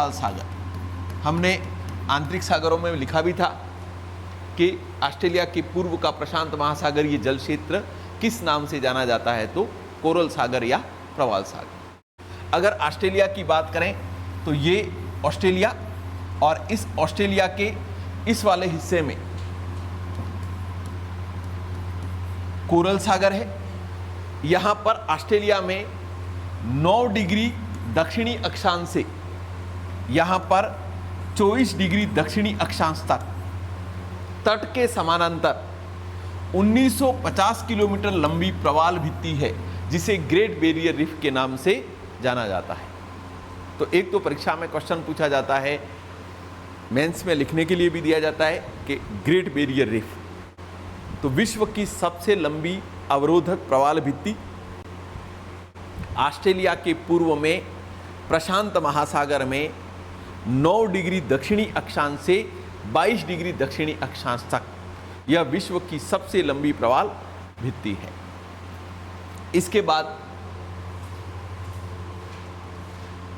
प्रवाल सागर। हमने आंतरिक सागरों में लिखा भी था कि ऑस्ट्रेलिया के पूर्व का प्रशांत महासागरीय जल क्षेत्र किस नाम से जाना जाता है, तो कोरल सागर या प्रवाल सागर। अगर ऑस्ट्रेलिया की बात करें तो ये ऑस्ट्रेलिया, और इस ऑस्ट्रेलिया के इस वाले हिस्से में कोरल सागर है। यहाँ पर ऑस्ट्रेलिया में 9 डिग्री दक्षिणी अक्षांश से यहाँ पर 24 डिग्री दक्षिणी अक्षांश तक तट के समानांतर 1950 किलोमीटर लंबी प्रवाल भित्ति है, जिसे ग्रेट बैरियर रीफ के नाम से जाना जाता है। तो एक तो परीक्षा में क्वेश्चन पूछा जाता है, मेंस में लिखने के लिए भी दिया जाता है कि ग्रेट बैरियर रीफ, तो विश्व की सबसे लंबी अवरोधक प्रवाल भित्ति ऑस्ट्रेलिया के पूर्व में प्रशांत महासागर में 9 डिग्री दक्षिणी अक्षांश से 22 डिग्री दक्षिणी अक्षांश तक यह विश्व की सबसे लंबी प्रवाल भित्ति है। इसके बाद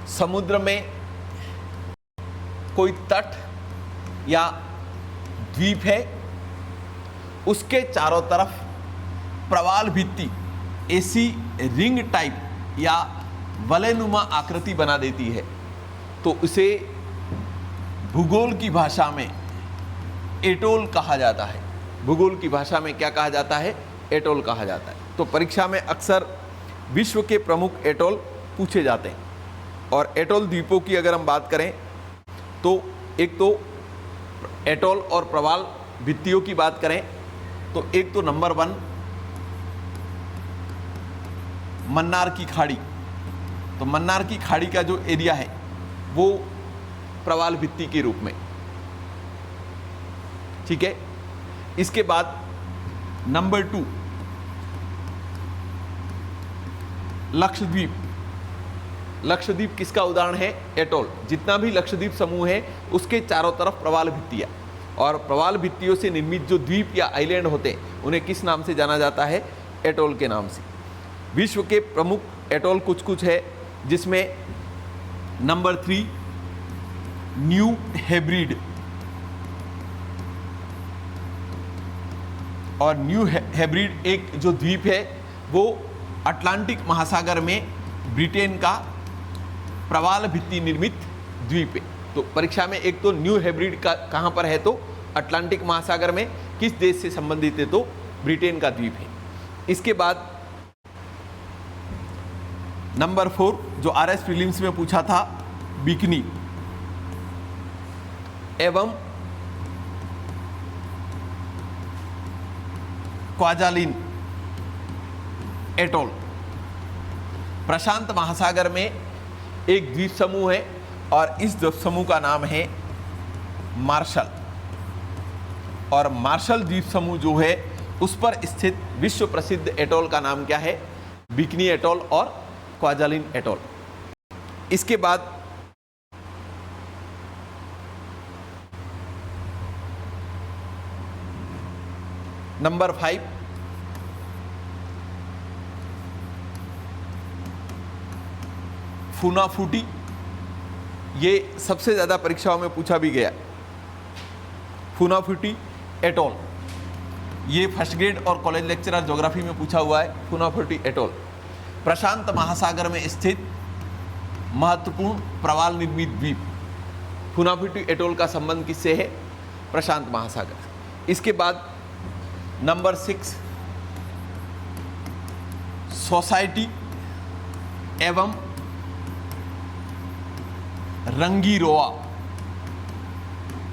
समुद्र में कोई तट या द्वीप है, उसके चारों तरफ प्रवाल भित्ति ऐसी रिंग टाइप या वलयनुमा आकृति बना देती है, तो उसे भूगोल की भाषा में एटोल कहा जाता है। भूगोल की भाषा में क्या कहा जाता है? एटोल कहा जाता है। तो परीक्षा में अक्सर विश्व के प्रमुख एटोल पूछे जाते हैं। और एटोल द्वीपों की अगर हम बात करें तो एक तो एटोल और प्रवाल भित्तियों की बात करें तो एक तो नंबर 1 मन्नार की खाड़ी। तो मन्नार की खाड़ी का जो एरिया है वो प्रवाल भित्ति के रूप में, ठीक है। इसके बाद नंबर 2 लक्षद्वीप। लक्षद्वीप किसका उदाहरण है? एटोल। जितना भी लक्षद्वीप समूह है उसके चारों तरफ प्रवाल भित्तियां, और प्रवाल भित्तियों से निर्मित जो द्वीप या आइलैंड होते हैं उन्हें किस नाम से जाना जाता है? एटोल के नाम से। विश्व के प्रमुख एटोल कुछ कुछ है, जिसमें नंबर 3 न्यू हेब्रिड। और न्यू हेब्रिड एक जो द्वीप है वो अटलांटिक महासागर में ब्रिटेन का प्रवाल भित्ति निर्मित द्वीप है। तो परीक्षा में एक तो न्यू हेब्रिड का कहाँ पर है, तो अटलांटिक महासागर में, किस देश से संबंधित है, तो ब्रिटेन का द्वीप है। इसके बाद नंबर 4 जो आरएस प्रीलिम्स में पूछा था, बिकनी एवं क्वाजालिन एटोल प्रशांत महासागर में एक द्वीप समूह है, और इस द्वीप समूह का नाम है मार्शल। और मार्शल द्वीप समूह जो है उस पर स्थित विश्व प्रसिद्ध एटोल का नाम क्या है? बिकनी एटोल और क्वाजालिन एटोल। इसके बाद नंबर 5 फुनाफुटी। ये सबसे ज़्यादा परीक्षाओं में पूछा भी गया। फुनाफुटी एटोल, ये फर्स्ट ग्रेड और कॉलेज लेक्चरर ज्योग्राफी में पूछा हुआ है। फुनाफुटी एटोल प्रशांत महासागर में स्थित महत्वपूर्ण प्रवाल निर्मित द्वीप। फुनाफुटी एटोल का संबंध किससे है? प्रशांत महासागर। इसके बाद नंबर 6 सोसाइटी एवं रंगीरोआ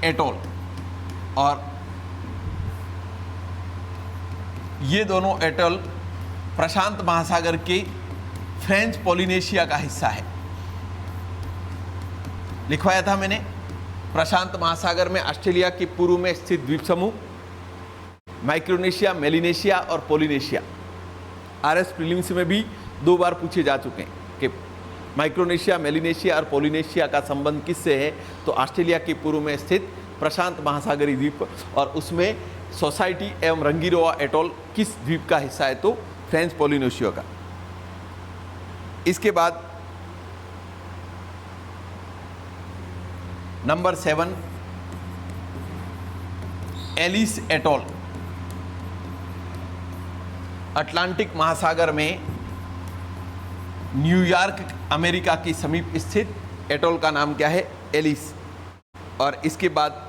एटोल। और ये दोनों एटोल प्रशांत महासागर के फ्रेंच पॉलिनेशिया का हिस्सा है। लिखवाया था मैंने, प्रशांत महासागर में ऑस्ट्रेलिया के पूर्व में स्थित द्वीप समूह माइक्रोनेशिया, मेलिनेशिया और पोलिनेशिया। आरएस प्रीलिम्स में भी 2 बार पूछे जा चुके हैं कि माइक्रोनेशिया, मेलिनेशिया और पोलिनेशिया का संबंध किससे है, तो ऑस्ट्रेलिया के पूर्व में स्थित प्रशांत महासागरीय द्वीप, और उसमें सोसाइटी एवं रंगीरोआ एटोल किस द्वीप का हिस्सा है, तो फ्रेंच पॉलिनेशिया का। इसके बाद नंबर 7 एलिस एटॉल, अटलांटिक महासागर में न्यूयॉर्क अमेरिका के समीप स्थित एटॉल का नाम क्या है? एलिस। और इसके बाद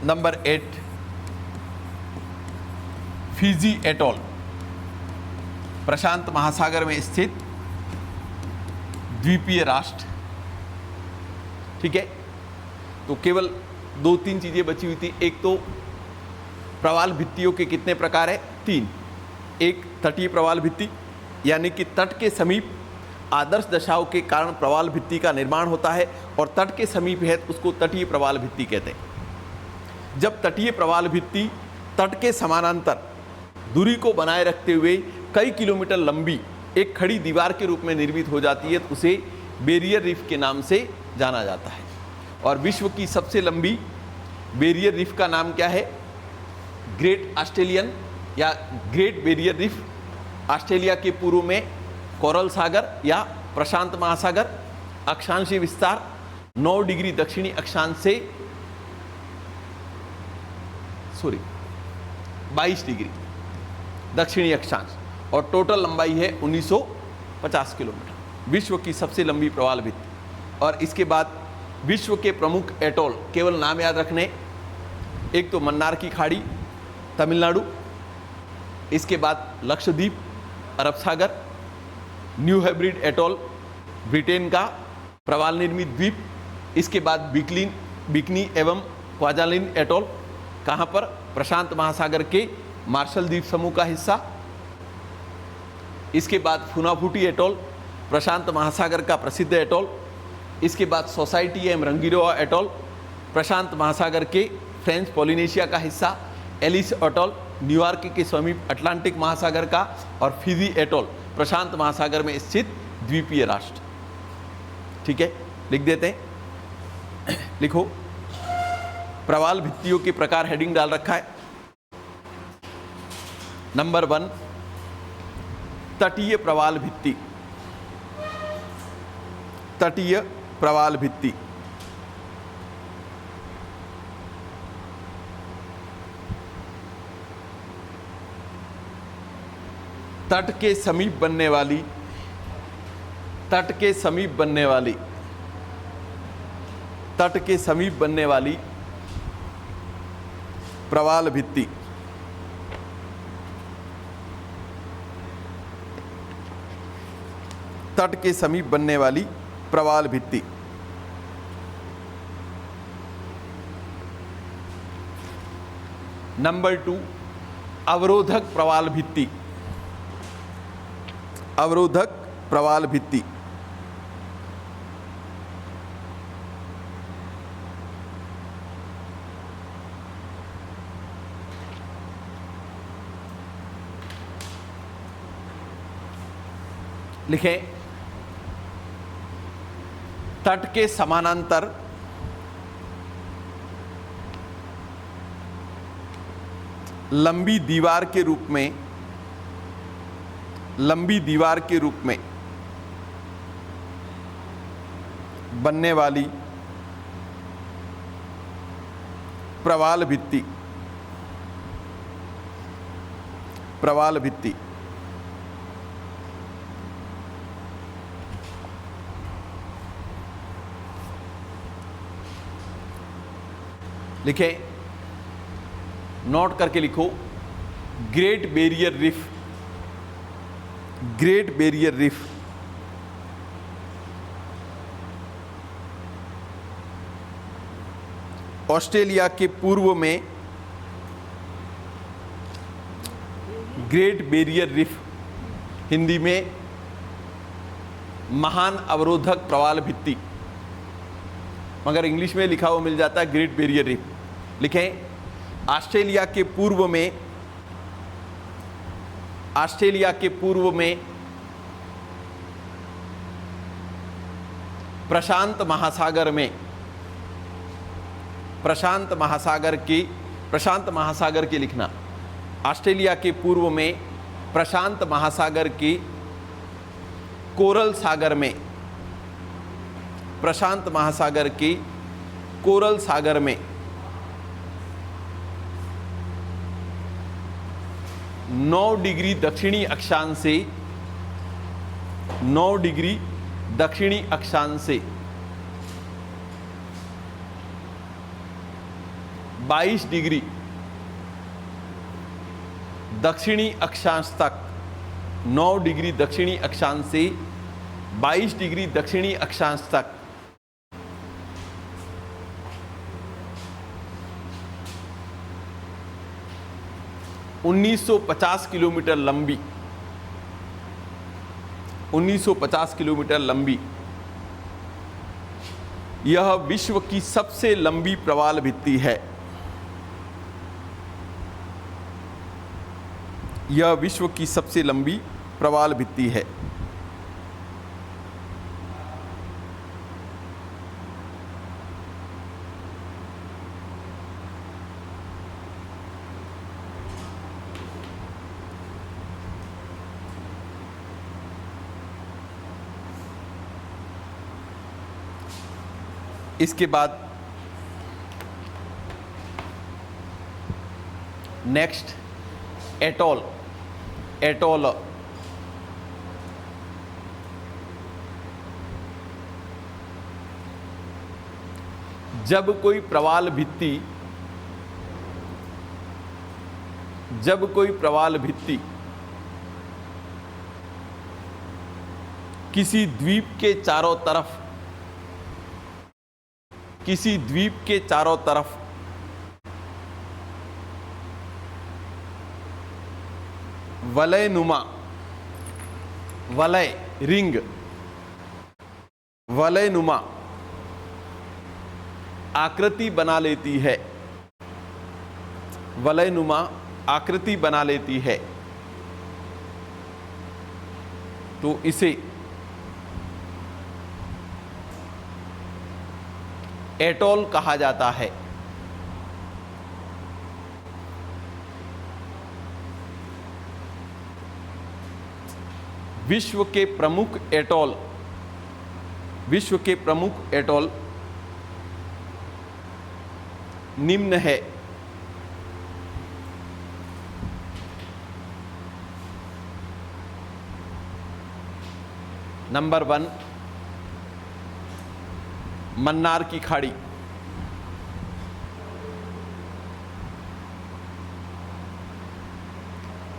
नंबर 8 फिजी एटॉल, प्रशांत महासागर में स्थित द्वीपीय राष्ट्र। ठीक है, तो केवल 2-3 चीजें बची हुई थी। एक तो प्रवाल भित्तियों के कितने प्रकार है? 3। एक तटीय प्रवाल भित्ति, यानी कि तट के समीप आदर्श दशाओं के कारण प्रवाल भित्ति का निर्माण होता है और तट के समीप है तो उसको तटीय प्रवाल भित्ति कहते हैं। जब तटीय प्रवाल भित्ति तट के समानांतर दूरी को बनाए रखते हुए कई किलोमीटर लंबी एक खड़ी दीवार के रूप में निर्मित हो जाती है तो उसे बैरियर रीफ के नाम से जाना जाता है। और विश्व की सबसे लंबी बैरियर रीफ का नाम क्या है? ग्रेट ऑस्ट्रेलियन या ग्रेट बैरियर रीफ। ऑस्ट्रेलिया के पूर्व में कोरल सागर या प्रशांत महासागर, अक्षांशीय विस्तार 9 डिग्री दक्षिणी अक्षांश से 22 डिग्री दक्षिणी अक्षांश, और टोटल लंबाई है 1950 किलोमीटर। विश्व की सबसे लंबी प्रवाल भित्ति। और इसके बाद विश्व के प्रमुख एटॉल, केवल नाम याद रखने, एक तो मन्नार की खाड़ी तमिलनाडु, इसके बाद लक्षद्वीप अरब सागर, न्यू हेब्रिड एटॉल ब्रिटेन का प्रवाल निर्मित द्वीप, इसके बाद बिकनी एवं क्वाजालिन एटॉल, कहाँ पर? प्रशांत महासागर के मार्शल द्वीप समूह का हिस्सा। इसके बाद फुनाफुटी एटॉल, प्रशांत महासागर का प्रसिद्ध एटॉल। इसके बाद सोसाइटी एवं रंगीरोआ एटॉल, प्रशांत महासागर के फ्रेंच पॉलिनेशिया का हिस्सा। एलिस एटॉल, न्यूयॉर्क के समीप अटलांटिक महासागर का। और फिजी एटॉल, प्रशांत महासागर में स्थित द्वीपीय राष्ट्र। ठीक है, लिख देते हैं। लिखो, प्रवाल भित्तियों के प्रकार हेडिंग डाल रखा है। नंबर 1 तटीय प्रवाल भित्ति। तटीय प्रवाल भित्ति तट के समीप बनने वाली, तट के समीप बनने वाली, तट के समीप बनने वाली प्रवाल भित्ति। तट के समीप बनने वाली प्रवाल भित्ति। नंबर 2 अवरोधक प्रवाल भित्ति। अवरोधक प्रवाल भित्ति। लिखें, तट के समानांतर लंबी दीवार के रूप में, लंबी दीवार के रूप में बनने वाली प्रवाल भित्ति। प्रवाल भित्ति लिखें, नोट करके लिखो, great barrier reef. Great barrier reef Australia के पूर्व में, ग्रेट बैरियर रीफ हिंदी में महान अवरोधक प्रवाल भित्ति, मगर इंग्लिश में लिखा हुआ मिल जाता है ग्रेट बैरियर रीफ। लिखें, ऑस्ट्रेलिया के पूर्व में, ऑस्ट्रेलिया के पूर्व में प्रशांत महासागर में, प्रशांत महासागर के लिखना, ऑस्ट्रेलिया के पूर्व में प्रशांत महासागर के कोरल सागर में, प्रशांत महासागर के कोरल सागर में 9 डिग्री दक्षिणी अक्षांश से 9 डिग्री दक्षिणी अक्षांश से 22 डिग्री दक्षिणी अक्षांश तक 9 डिग्री दक्षिणी अक्षांश से 22 डिग्री दक्षिणी अक्षांश तक (1950 किलोमीटर लंबी 1950 किलोमीटर लंबी यह विश्व की सबसे लंबी प्रवाल भित्ति है। यह विश्व की सबसे लंबी प्रवाल भित्ति है। इसके बाद नेक्स्ट एटॉल। एटॉल जब कोई प्रवाल भित्ति किसी द्वीप के चारों तरफ वलयनुमा आकृति बना लेती है, वलयनुमा आकृति बना लेती है, तो इसे एटॉल कहा जाता है। विश्व के प्रमुख एटॉल निम्न है। नंबर 1 मन्नार की खाड़ी,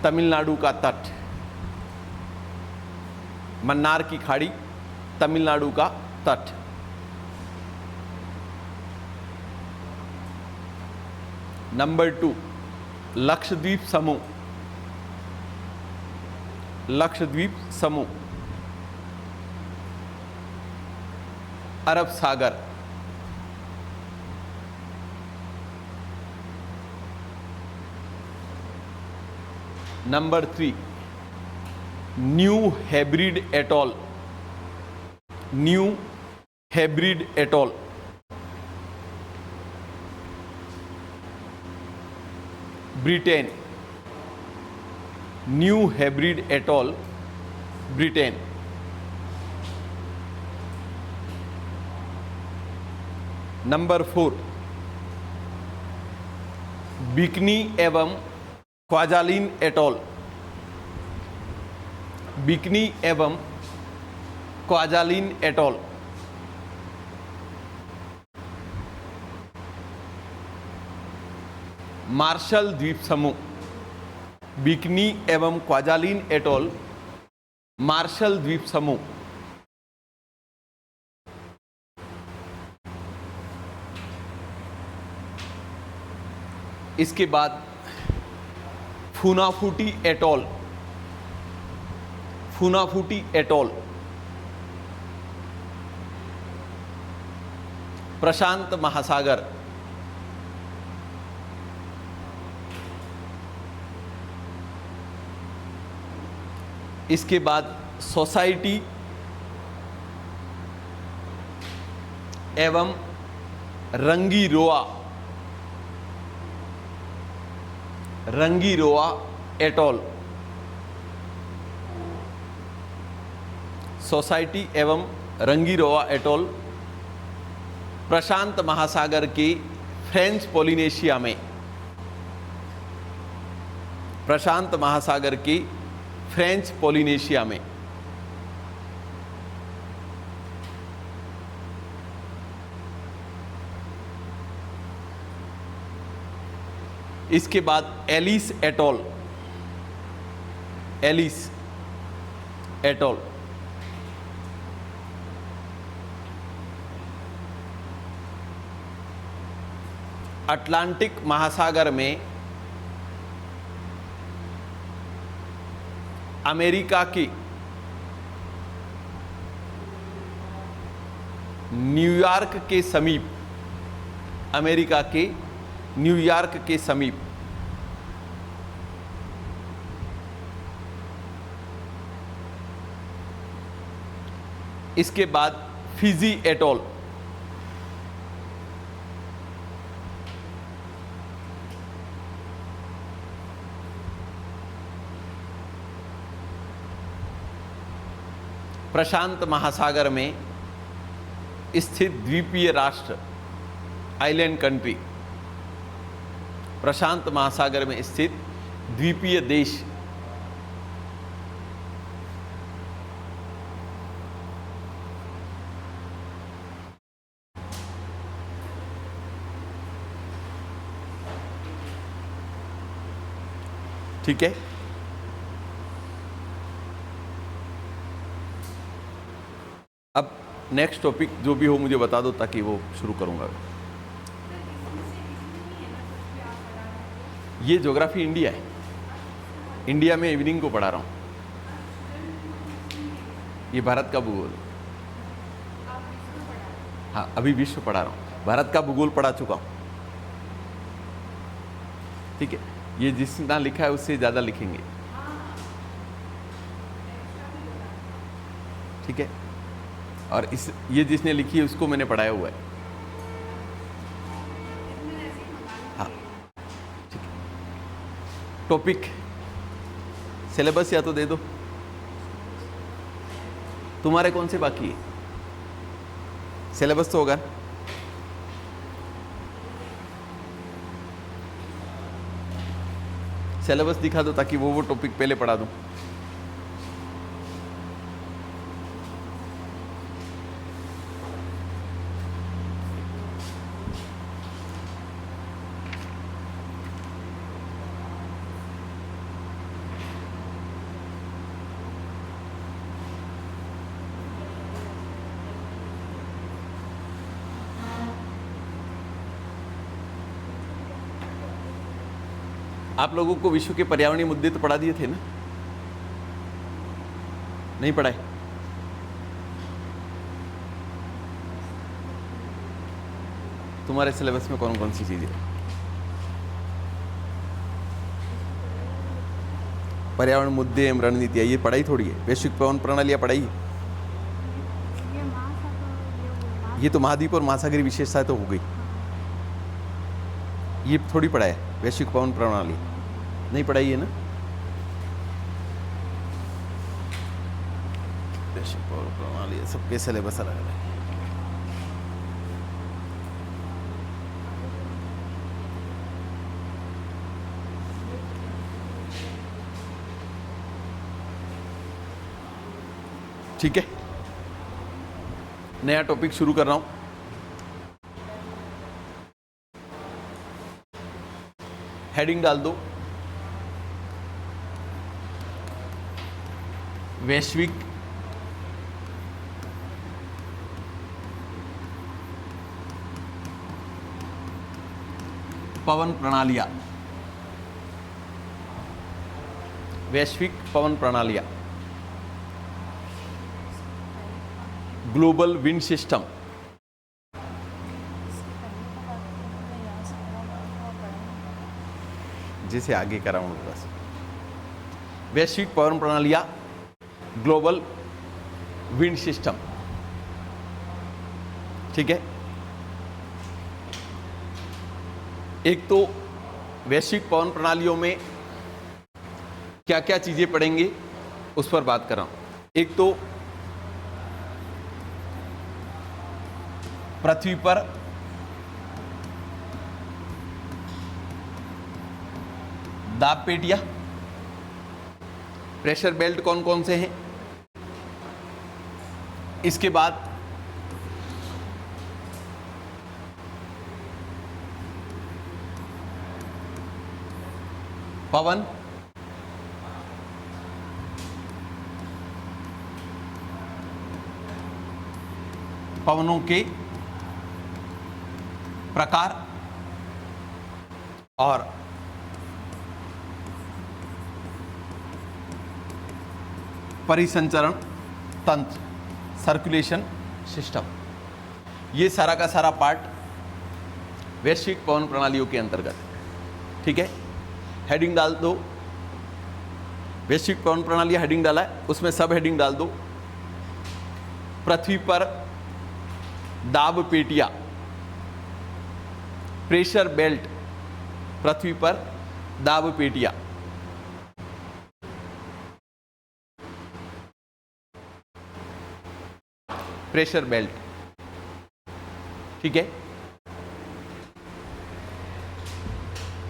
तमिलनाडु का तट। मन्नार की खाड़ी, तमिलनाडु का तट। नंबर 2 लक्षद्वीप समूह, अरब सागर। Number 3 New Hebrides atoll, Britain. New Hebrides atoll, Britain. Number 4 Bikini एवं क्वाजालिन एटॉल, बिकनी एवं क्वाजालिन एटॉल। मार्शल द्वीप समूह, बिकनी एवं क्वाजालिन एटॉल, मार्शल द्वीप समूह। इसके बाद फूनाफूटी एटॉल, प्रशांत महासागर। इसके बाद सोसाइटी एवं रंगीरोआ एटॉल, सोसाइटी एवं रंगीरोआ एटॉल, प्रशांत महासागर की फ्रेंच पोलिनेशिया में, प्रशांत महासागर की फ्रेंच पोलिनेशिया में। इसके बाद Ellis atoll, Ellis atoll, Atlantic महासागर में अमेरिका की न्यूयॉर्क के समीप, अमेरिका के न्यूयॉर्क के समीप। इसके बाद फिजी एटोल, प्रशांत महासागर में स्थित द्वीपीय राष्ट्र, आइलैंड कंट्री, प्रशांत महासागर में स्थित द्वीपीय देश। ठीक है, अब नेक्स्ट टॉपिक जो भी हो मुझे बता दो ताकि वो शुरू करूंगा। ये ज्योग्राफी इंडिया है, इंडिया में इवनिंग को पढ़ा रहा हूँ। ये भारत का भूगोल, हाँ अभी विश्व पढ़ा रहा हूँ, भारत का भूगोल पढ़ा चुका हूँ। ठीक है, ये जितना लिखा है उससे ज़्यादा लिखेंगे। ठीक है, और इस ये जिसने लिखी है उसको मैंने पढ़ाया हुआ है। हाँ ठीक है, टॉपिक सिलेबस या तो दे दो। तुम्हारे कौन से बाकी है? सिलेबस तो होगा। सिलेबस दिखा दो ताकि वो टॉपिक पहले पढ़ा दूं। आप लोगों को विश्व के पर्यावरणीय मुद्दे तो पढ़ा दिए थे ना? नहीं पढ़ाए? तुम्हारे सिलेबस में कौन कौन सी चीजें? पर्यावरण मुद्दे एवं रणनीतियां, ये पढ़ाई थोड़ी है। वैश्विक पवन प्रणालियां पढ़ाई, ये तो महाद्वीप और महासागरीय विशेषताएं तो हो गई। ये थोड़ी पढ़ा है वैश्विक पवन प्रणाली, नहीं पढ़ाई है ना? वैश्विक पवन प्रणाली सबके सिलेबस अलग अलग है। ठीक है, नया टॉपिक शुरू कर रहा हूं। हेडिंग डाल दो, वैश्विक पवन प्रणालियां, वैश्विक पवन प्रणालियां, ग्लोबल विंड सिस्टम। जिसे आगे कराऊंगा बस। वैश्विक पवन प्रणालियां, ग्लोबल विंड सिस्टम। ठीक है, एक तो वैश्विक पवन प्रणालियों में क्या क्या चीजें पड़ेंगी उस पर बात कर रहा हूं। एक तो पृथ्वी पर दाब पेटियां। प्रेशर बेल्ट कौन कौन से हैं? इसके बाद पवन, पवनों के प्रकार और परिसंचरण तंत्र, सर्कुलेशन सिस्टम, ये सारा का सारा पार्ट वैश्विक पवन प्रणालियों के अंतर्गत है। ठीक है, हेडिंग डाल दो, वैश्विक पवन प्रणाली हेडिंग डाला है, उसमें सब हेडिंग डाल दो। पृथ्वी पर दाब पेटियां, प्रेशर बेल्ट, पृथ्वी पर दाब पेटियां, प्रेशर बेल्ट। ठीक है,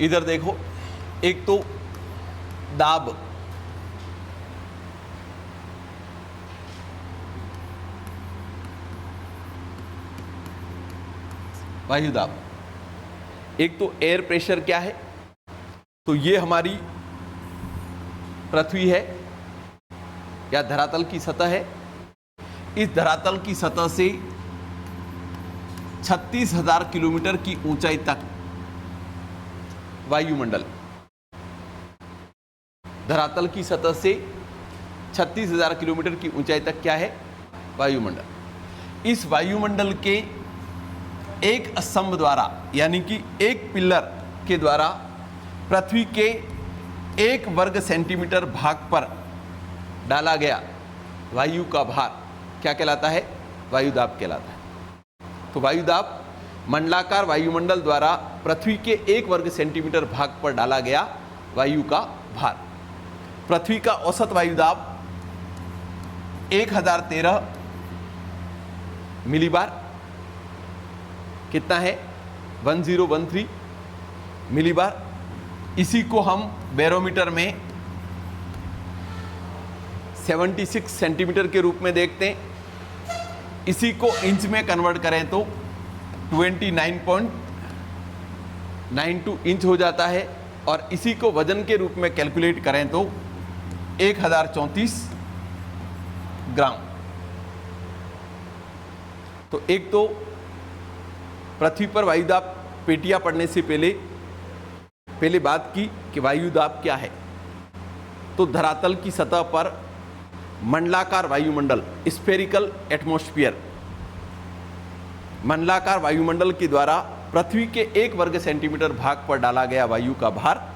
इधर देखो, एक तो दाब, वायु दाब, एक तो एयर प्रेशर क्या है, तो ये हमारी पृथ्वी है या धरातल की सतह है। इस धरातल की सतह से 36,000 किलोमीटर की ऊंचाई तक वायुमंडल, धरातल की सतह से 36,000 किलोमीटर की ऊंचाई तक क्या है? वायुमंडल। इस वायुमंडल के एक स्तंभ द्वारा, यानी कि एक पिलर के द्वारा पृथ्वी के 1 वर्ग सेंटीमीटर भाग पर डाला गया वायु का भार क्या कहलाता है? वायुदाब कहलाता है। तो वायुदाब मंडलाकार वायुमंडल द्वारा पृथ्वी के 1 वर्ग सेंटीमीटर भाग पर डाला गया वायु का भार। पृथ्वी का औसत वायुदाब 1013 मिलीबार, कितना है? 1013 मिलीबार। इसी को हम बैरोमीटर में 76 सेंटीमीटर के रूप में देखते हैं। इसी को इंच में कन्वर्ट करें तो 29.92 इंच हो जाता है, और इसी को वजन के रूप में कैलकुलेट करें तो 1034 ग्राम। तो एक तो पृथ्वी पर वायुदाब पेटियां पड़ने से पहले बात की कि वायुदाब क्या है। तो धरातल की सतह पर मंडलाकार वायुमंडल, स्फेरिकल एटमॉस्फेयर, मंडलाकार वायुमंडल के द्वारा पृथ्वी के 1 वर्ग सेंटीमीटर भाग पर डाला गया वायु का भार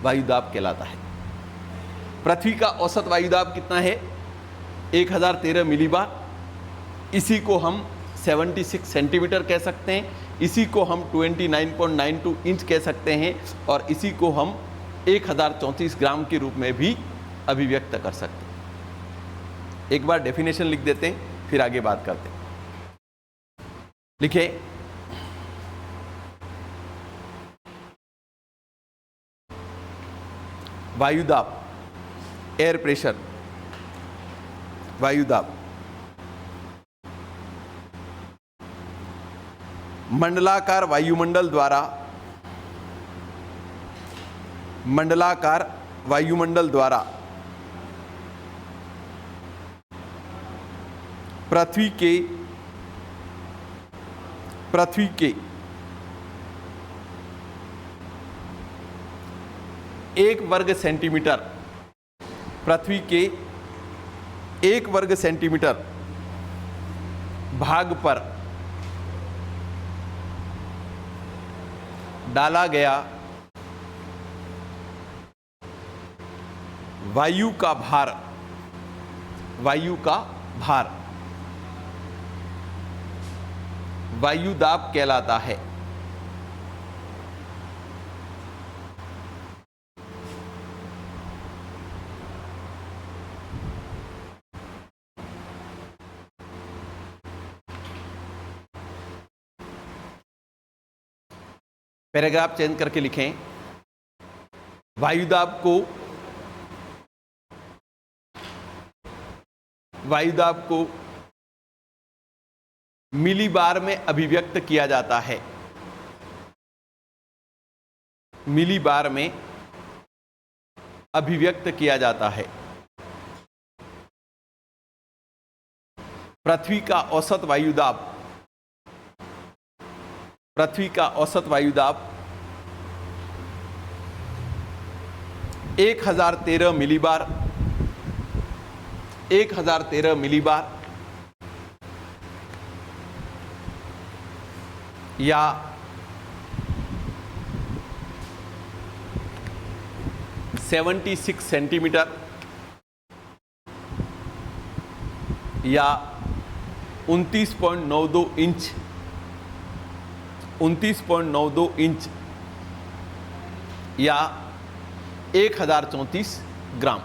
वायुदाब कहलाता है। पृथ्वी का औसत वायुदाब कितना है? 1013 मिलीबार। इसी को हम 76 सेंटीमीटर कह सकते हैं, इसी को हम 29.92 इंच कह सकते हैं, और इसी को हम 1034 ग्राम के रूप में भी अभिव्यक्त कर सकते हैं। एक बार डेफिनेशन लिख देते हैं, फिर आगे बात करते हैं। लिखे, वायुदाब, एयर प्रेशर, वायुदाब मंडलाकार वायुमंडल द्वारा पृथ्वी के 1 वर्ग सेंटीमीटर, पृथ्वी के 1 वर्ग सेंटीमीटर भाग पर डाला गया वायु का भार वायुदाब कहलाता है। पैराग्राफ चेंज करके लिखें, वायुदाब को मिलीबार में अभिव्यक्त किया जाता है। मिलीबार में अभिव्यक्त किया जाता है। पृथ्वी का औसत वायुदाब 1013 मिलीबार या 76 सेंटीमीटर या 29.92 इंच या 1034 ग्राम।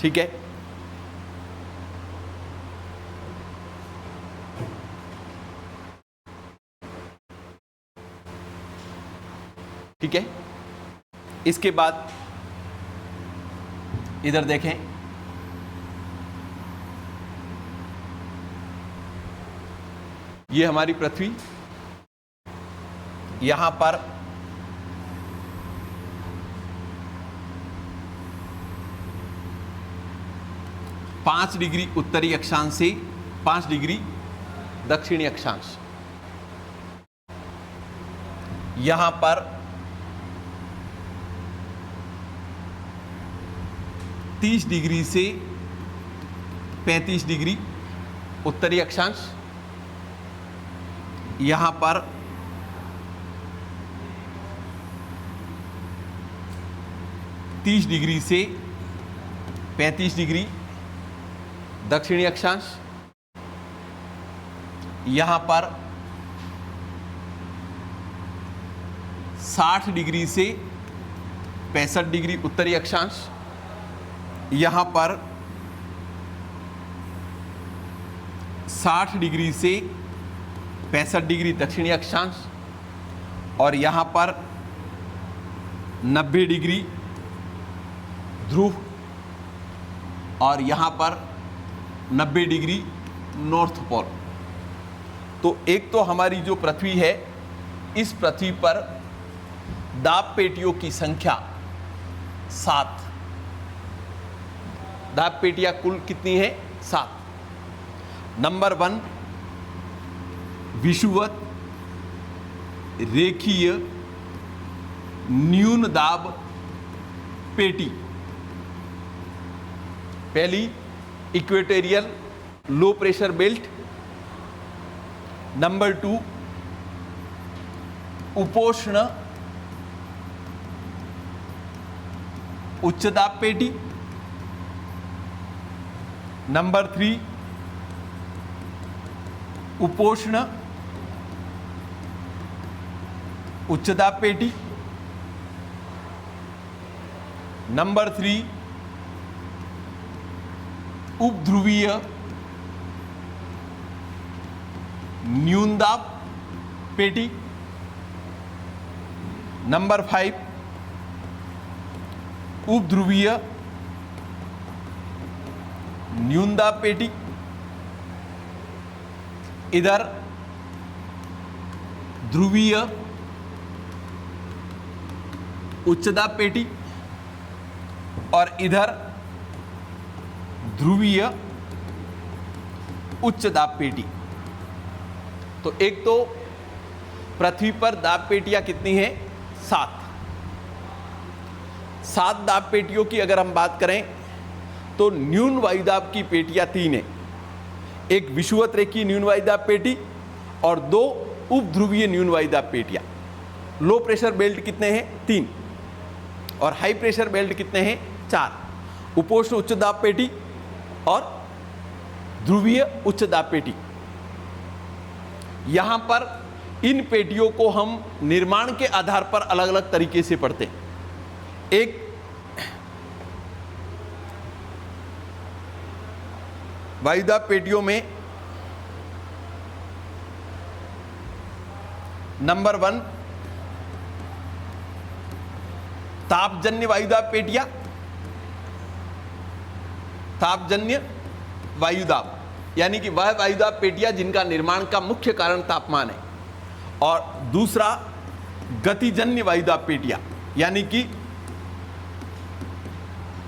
ठीक है। ठीक है, इसके बाद इधर देखें, ये हमारी पृथ्वी, यहां पर पांच डिग्री उत्तरी अक्षांश से 5 डिग्री दक्षिणी अक्षांश, यहां पर 30 डिग्री से 35 डिग्री उत्तरी अक्षांश, यहां पर 30 डिग्री से 35 डिग्री दक्षिणी अक्षांश, यहां पर 60 डिग्री से 65 डिग्री उत्तरी अक्षांश, यहां पर 60 डिग्री से 65 डिग्री दक्षिणी अक्षांश और यहां पर 90 डिग्री ध्रुव और यहां पर 90 डिग्री नॉर्थ पोल। तो एक तो हमारी जो पृथ्वी है, इस पृथ्वी पर दाब पेटियों की संख्या 7। दाब पेटियां कुल कितनी है? 7। नंबर 1 विषुवत रेखीय न्यून दाब पेटी। पहली equatorial low pressure belt. Number 2 उपोष्ण उच्च दाब पेटी। नंबर 3 उपोष्ण उच्च दाब पेटी। नंबर 3 उपध्रुवीय न्यून दाब पेटी। नंबर 5 उपध्रुवीय न्यून दाब पेटी। इधर ध्रुवीय उच्च दाब पेटी और इधर ध्रुवीय उच्च दाब पेटी। तो एक तो पृथ्वी पर दाब पेटियां कितनी हैं? 7। 7 दाब पेटियों की अगर हम बात करें तो न्यून वायुदाब की पेटियां 3 हैं। एक विषुवत रेखीय न्यून वायुदाब पेटी और 2 उपध्रुवीय न्यून वायुदाब पेटियां। लो प्रेशर बेल्ट कितने हैं? 3। और हाई प्रेशर बेल्ट कितने हैं? 4। उपोष्ण उच्च दाब पेटी और ध्रुवीय उच्च दाब पेटी। यहां पर इन पेटियों को हम निर्माण के आधार पर अलग अलग तरीके से पढ़ते हैं। एक वायुदाब पेटियों में नंबर 1 तापजन्य वायुदाब पेटियां, तापजन्य वायुदाब यानी कि वह वायुदाब पेटियां जिनका निर्माण का मुख्य कारण तापमान है, और दूसरा गतिजन्य वायुदाब पेटियां यानी कि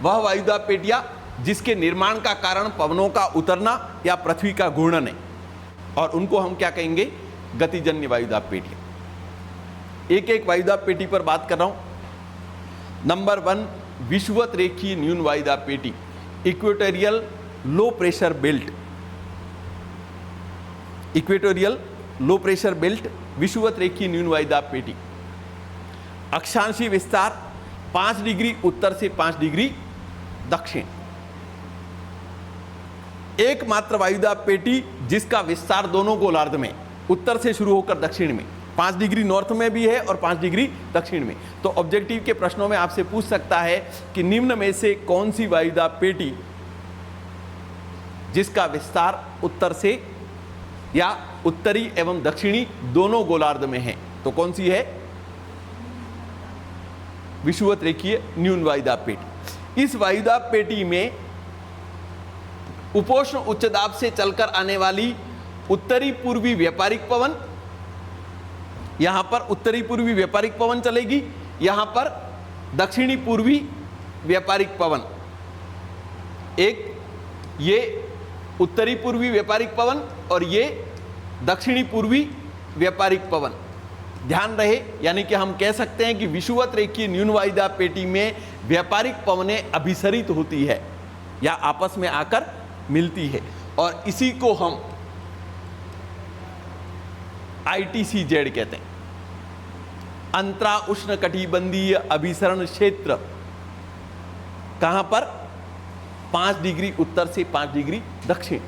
वह वायुदाब पेटियां जिसके निर्माण का कारण पवनों का उतरना या पृथ्वी का घूर्णन है, और उनको हम क्या कहेंगे, गतिजन्य वायुदाब पेटियां। एक एक वायुदाब पेटी पर बात कर रहा हूं। नंबर 1 विषुवत रेखीय न्यून वायुदाब पेटी, equatorial low pressure belt, equatorial low pressure belt विषुवत रेखीय न्यून वायुदाब पेटी। अक्षांशीय विस्तार 5 डिग्री उत्तर से 5 डिग्री दक्षिण। एकमात्र वायुदाब पेटी जिसका विस्तार दोनों गोलार्ध में, उत्तर से शुरू होकर दक्षिण में, 5 डिग्री नॉर्थ में भी है और 5 डिग्री दक्षिण में। तो ऑब्जेक्टिव के प्रश्नों में आपसे पूछ सकता है कि निम्न में से कौन सी वायुदाब पेटी जिसका विस्तार उत्तर से या उत्तरी एवं दक्षिणी दोनों गोलार्ध में है, तो कौन सी है, विषुवत रेखीय न्यून वायुदाब पेटी। इस वायुदाब पेटी में उपोष्ण उच्च दाब से चलकर आने वाली उत्तरी पूर्वी व्यापारिक पवन, यहां पर उत्तरी पूर्वी व्यापारिक पवन चलेगी, यहां पर दक्षिणी पूर्वी व्यापारिक पवन। एक ये उत्तरी पूर्वी व्यापारिक पवन और ये दक्षिणी पूर्वी व्यापारिक पवन। ध्यान रहे, यानी कि हम कह सकते हैं कि विषुवत रेखीय न्यून वायुदाब पेटी में व्यापारिक पवनें अभिसरित होती है या आपस में आकर मिलती है, और इसी को हम ITCZ कहते हैं, अंतरा उष्ण कटिबंधीय अभिसरण क्षेत्र। कहां पर, 5 डिग्री उत्तर से 5 डिग्री दक्षिण।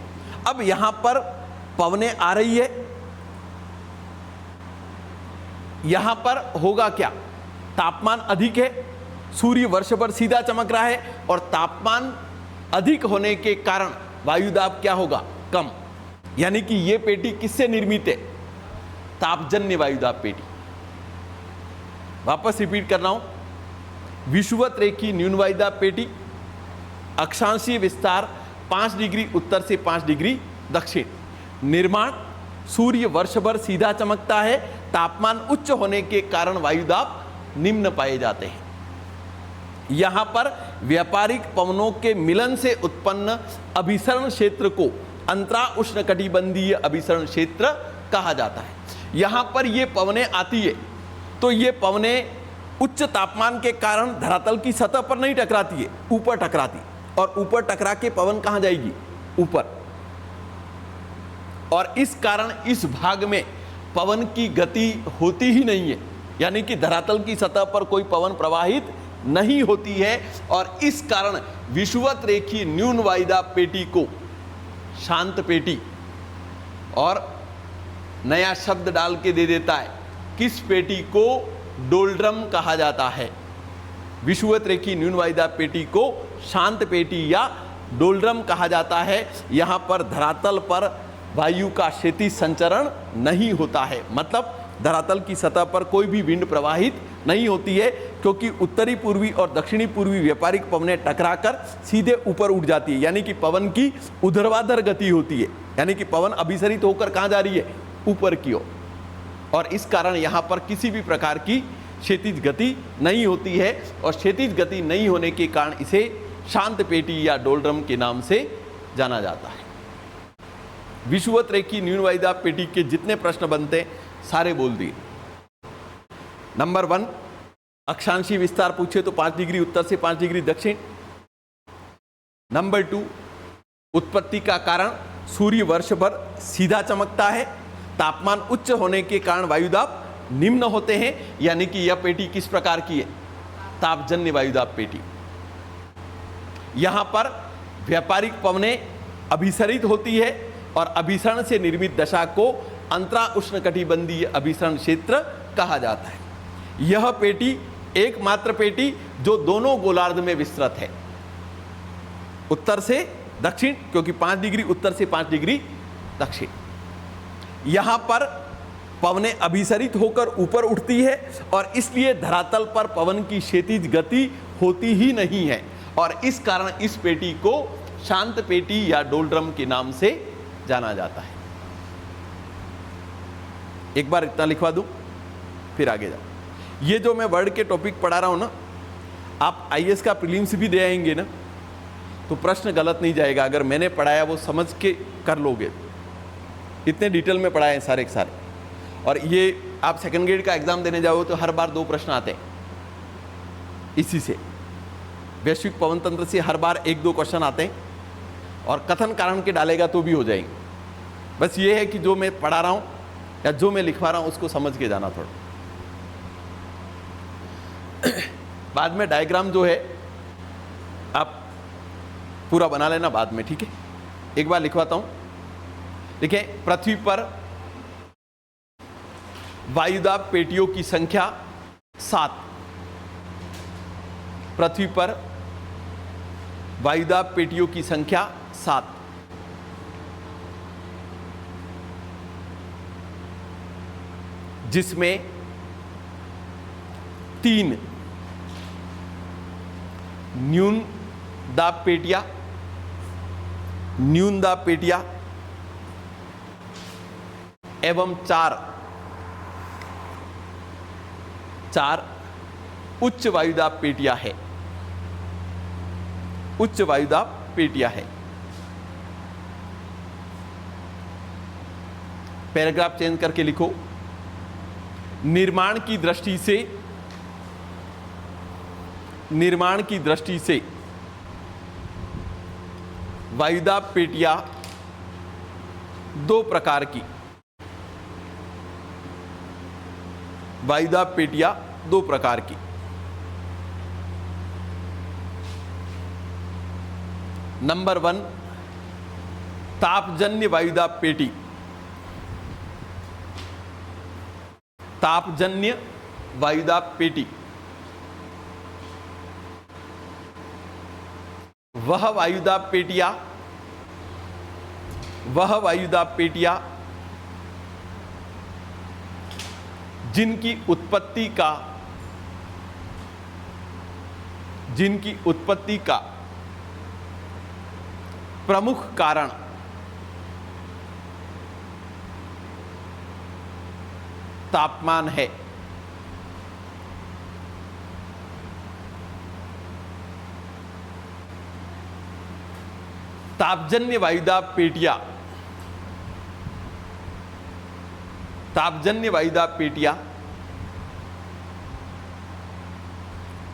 अब यहां पर पवनें आ रही है, यहां पर होगा क्या, तापमान अधिक है, सूर्य वर्ष भर सीधा चमक रहा है, और तापमान अधिक होने के कारण वायुदाब क्या होगा, कम। यानी कि यह पेटी किससे निर्मित है, तापजन्य वायुदाब पेटी। वापस रिपीट कर रहा हूं, विषुवत रेखीय न्यून वायुदाब पेटी, अक्षांशीय विस्तार 5 डिग्री उत्तर से 5 डिग्री दक्षिण। निर्माण, सूर्य वर्ष भर सीधा चमकता है, तापमान उच्च होने के कारण वायुदाब निम्न पाए जाते हैं। यहां पर व्यापारिक पवनों के मिलन से उत्पन्न अभिसरण क्षेत्र को अंतरा उष्ण कटिबंधीय अभिसरण क्षेत्र कहा जाता है। यहां पर ये पवनें आती है तो ये पवनें उच्च तापमान के कारण धरातल की सतह पर नहीं टकराती है, ऊपर टकराती, और ऊपर टकरा के पवन कहां जाएगी, ऊपर। और इस कारण इस भाग में पवन की गति होती ही नहीं है, यानी कि धरातल की सतह पर कोई पवन प्रवाहित नहीं होती है, और इस कारण विषुवत रेखीय न्यून वायुदाब पेटी को शांत पेटी, और नया शब्द डाल के दे देता है, किस पेटी को, डोल्ड्रम कहा जाता है। विषुवत रेखीय न्यून वायुदाब पेटी को शांत पेटी या डोल्ड्रम कहा जाता है। यहां पर धरातल पर वायु का क्षैतिज संचरण नहीं होता है, मतलब धरातल की सतह पर कोई भी विंड प्रवाहित नहीं होती है, क्योंकि उत्तरी पूर्वी और दक्षिणी पूर्वी व्यापारिक पवनें टकराकर सीधे ऊपर उठ जाती है, यानी कि पवन की ऊर्ध्वाधर गति होती है, यानी कि पवन अभिसरित होकर कहां जा रही है, ऊपर की ओर। और इस कारण यहां पर किसी भी प्रकार की क्षैतिज गति नहीं होती है, और क्षैतिज गति नहीं होने के कारण इसे शांत पेटी या डोल्ड्रम के नाम से जाना जाता है। विषुवत रेखीय न्यून वायुदाब पेटी के जितने प्रश्न बनते सारे बोल दिए। नंबर 1 अक्षांशीय विस्तार पूछे तो 5 डिग्री उत्तर से 5 डिग्री दक्षिण। नंबर 2 उत्पत्ति का कारण, सूर्य वर्ष भर सीधा चमकता है, तापमान उच्च होने के कारण वायुदाब निम्न होते हैं, यानी कि यह पेटी किस प्रकार की है, तापजन्य वायुदाब पेटी। यहां पर व्यापारिक पवनें अभिसरित होती है, और अभिसरण से निर्मित दशा को अंतरा उष्ण कटिबंधीय अभिसरण क्षेत्र कहा जाता है। यह पेटी एकमात्र पेटी जो दोनों गोलार्ध में विस्तृत है, उत्तर से दक्षिण, क्योंकि 5 डिग्री उत्तर से 5 डिग्री दक्षिण। यहां पर पवनें अभिसरित होकर ऊपर उठती है और इसलिए धरातल पर पवन की क्षैतिज गति होती ही नहीं है, और इस कारण इस पेटी को शांत पेटी या डोलड्रम के नाम से जाना जाता है। एक बार इतना लिखवा दूं, फिर आगे जाओ। ये जो मैं वर्ड के टॉपिक पढ़ा रहा हूं ना, आप आईएएस का प्रीलिम्स भी दे आएंगे ना, तो प्रश्न गलत नहीं जाएगा अगर मैंने पढ़ाया वो समझ के कर लोगे। इतने डिटेल में पढ़ाए हैं सारे के सारे। और ये आप सेकंड ग्रेड का एग्जाम देने जाओ तो हर बार 2 प्रश्न आते हैं इसी से। वैश्विक पवन तंत्र से हर बार 1-2 क्वेश्चन आते हैं, और कथन कारण के डालेगा तो भी हो जाएंगे। बस ये है कि जो मैं पढ़ा रहा हूं या जो मैं लिखवा रहा हूं उसको समझ के जाना थोड़ा। बाद में डायग्राम जो है आप पूरा बना लेना बाद में, ठीक है। एक बार लिखवाता हूं। देखिए, पृथ्वी पर वायुदाब पेटियों की संख्या 7। पृथ्वी पर वायुदाब पेटियों की संख्या 7। जिसमें 3 न्यून दाब पेटियां एवं 4 उच्च वायुदाब पेटियां है। उच्च वायुदाब पेटियां है। पैराग्राफ चेंज करके लिखो। निर्माण की दृष्टि से वायुदाब पेटियां 2 प्रकार की। वायुदाब पेटियां 2 प्रकार की। नंबर 1, तापजन्य वायुदाब पेटी। तापजन्य वायुदाब पेटी वह वायुदाब पेटियां जिनकी उत्पत्ति का प्रमुख कारण तापमान है। तापजन्य वायुदाब पेटियां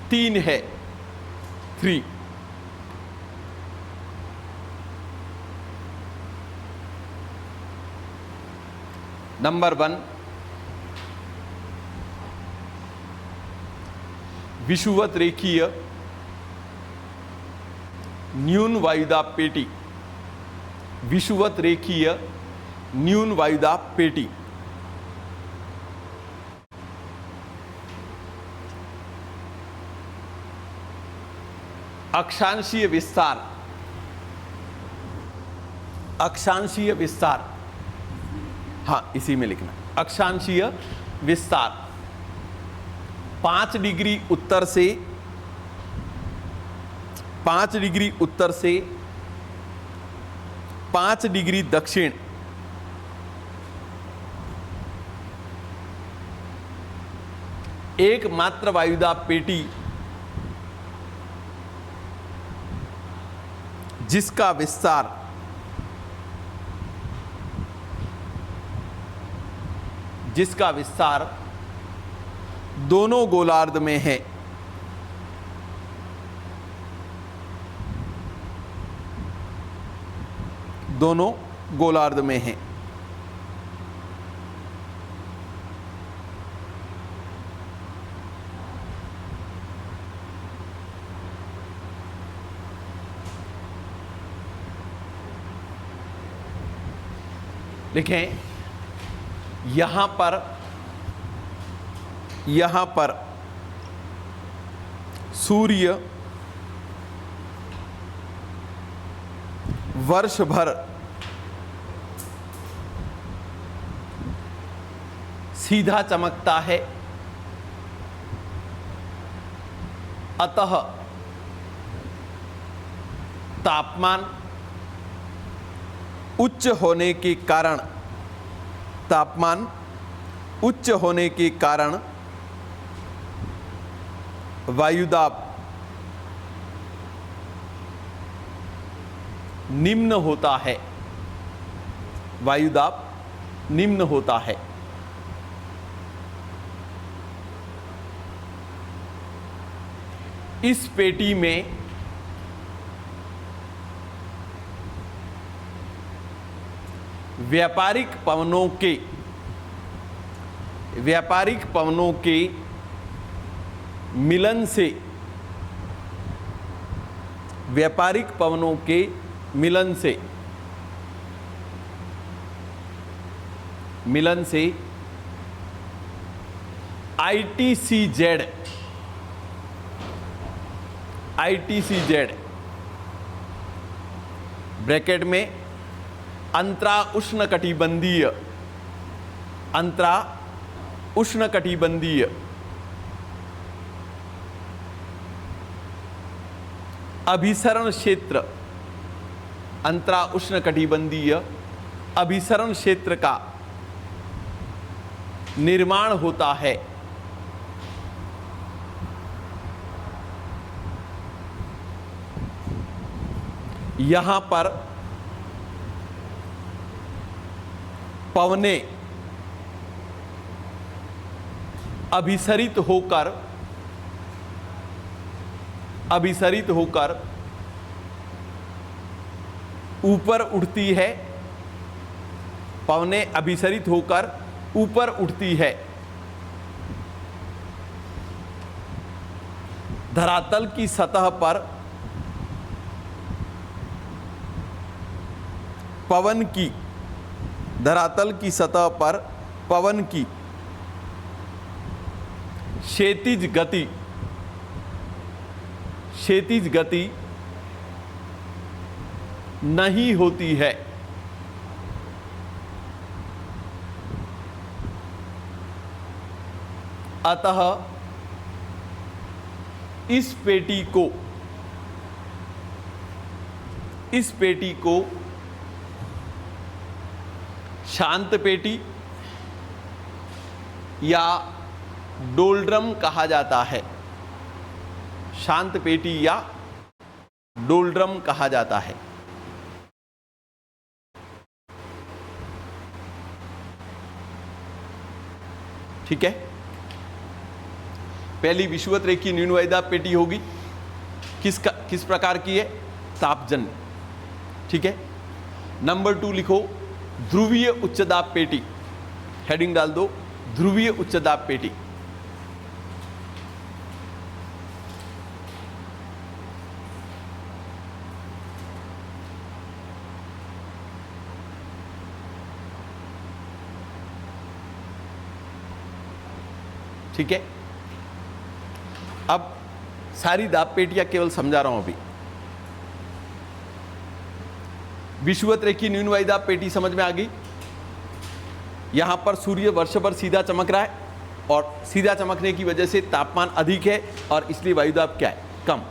3 है। 3 नंबर 1, विषुवत रेखीय न्यून वायुदाब पेटी। विषुवत रेखीय न्यून वायुदाब पेटी अक्षांशीय विस्तार, हाँ इसी में लिखना, अक्षांशीय विस्तार 5 डिग्री उत्तर से 5 डिग्री दक्षिण एकमात्र वायुदाब पेटी जिसका विस्तार दोनों गोलार्ध में है। दोनों गोलार्ध में है। देखें यहां पर सूर्य वर्ष भर सीधा चमकता है, अतः तापमान उच्च होने के कारण वायुदाब निम्न होता है, वायुदाब निम्न होता है। इस पेटी में व्यापारिक पवनों के मिलन से ITCZ ब्रैकेट में अंतरा उष्णकटिबंधीय अभिसरण क्षेत्र, अंतरा उष्णकटिबंधीय अभिसरण क्षेत्र का निर्माण होता है। यहां पर पवनें अभिसरित होकर ऊपर उठती है, पवनें अभिसरित होकर ऊपर उठती है। धरातल की सतह पर पवन की क्षैतिज गति नहीं होती है। अतः इस पेटी को शांत पेटी या डोलड्रम कहा जाता है। शांत पेटी या डोलड्रम कहा जाता है। ठीक है, पहली विषुवत रेखीय न्यून वायुदाब पेटी होगी, किस प्रकार की है? तापजन्य। ठीक है, नंबर 2 लिखो ध्रुवीय उच्च दाब पेटी, हेडिंग डाल दो ध्रुवीय उच्च दाब पेटी। ठीक है, अब सारी दाब पेटियां केवल समझा रहा हूं। अभी विषुवत रेखीय न्यून वायुदाब पेटी समझ में आ गई। यहां पर सूर्य वर्ष भर सीधा चमक रहा है और सीधा चमकने की वजह से तापमान अधिक है और इसलिए वायुदाब क्या है? कम।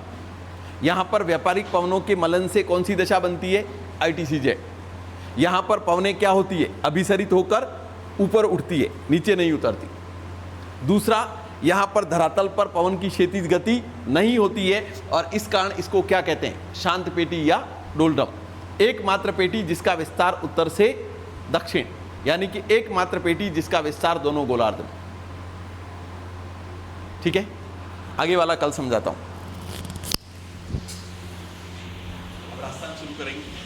यहां पर व्यापारिक पवनों के मलन से कौन सी दशा बनती है? ITCZ। यहां पर पवनें क्या होती है? अभिसरित होकर ऊपर उठती है, नीचे नहीं उतरती। दूसरा, यहां पर धरातल पर पवन की क्षैतिज गति नहीं होती है और इस कारण इसको क्या कहते हैं? शांत पेटी या डोलड्रम। एकमात्र पेटी जिसका विस्तार उत्तर से दक्षिण, यानी कि एकमात्र पेटी जिसका विस्तार दोनों गोलार्ध में। ठीक है, आगे वाला कल समझाता हूं। अब रास्ता शुरू करेंगे।